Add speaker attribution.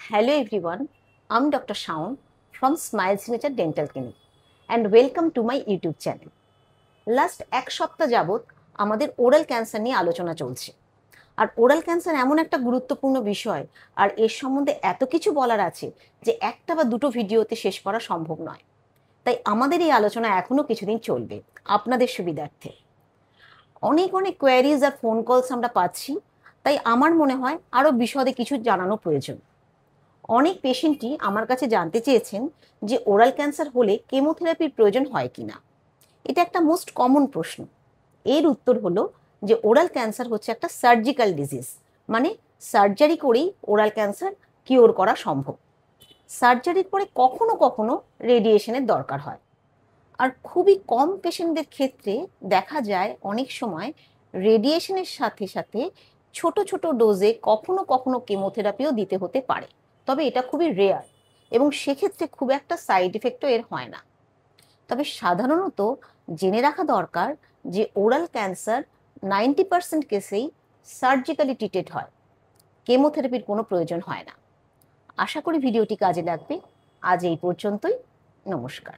Speaker 1: Hello everyone, I'm Dr. Shaun from Smile Signature Dental Clinic and welcome to my YouTube channel. Last এক সপ্তাহ যাবৎ আমাদের oral cancer নিয়ে আলোচনা চলছে। আর ওরাল ক্যান্সার এমন একটা গুরুত্বপূর্ণ বিষয় আর এর সম্বন্ধে এত কিছু বলার আছে যে একটা বা দুটো ভিডিওতে শেষ করা সম্ভব নয়। তাই আমাদের এই আলোচনা এখনো কিছুদিন চলবে আপনাদের সুবিধার্থে। অনেক কোয়ারিজ আর ফোন কলস আমরা পাচ্ছি, তাই আমার মনে হয় আরও বিশদে কিছু জানানো প্রয়োজন। অনেক পেশেন্টই আমার কাছে জানতে চেয়েছেন যে ওরাল ক্যান্সার হলে কেমোথেরাপির প্রয়োজন হয় কিনা। এটা একটা মোস্ট কমন প্রশ্ন। এর উত্তর হলো যে ওরাল ক্যান্সার হচ্ছে একটা সার্জিক্যাল ডিজিজ, মানে সার্জারি করেই ওরাল ক্যান্সার কিওর করা সম্ভব। সার্জারির পরে কখনো কখনো রেডিয়েশনের দরকার হয়, আর খুবই কম পেশেন্টদের ক্ষেত্রে দেখা যায় অনেক সময় রেডিয়েশনের সাথে সাথে ছোট ছোট ডোজে কখনো কখনো কেমোথেরাপিও দিতে হতে পারে, তবে এটা খুবই রেয়ার এবং সেক্ষেত্রে খুব একটা সাইড এফেক্টও এর হয় না। তবে সাধারণত জেনে রাখা দরকার যে ওরাল ক্যান্সার 90% কেসেই সার্জিক্যালি ট্রিটেড হয়, কেমোথেরাপির কোনো প্রয়োজন হয় না। আশা করি ভিডিওটি কাজে লাগবে। আজ এই পর্যন্তই। নমস্কার।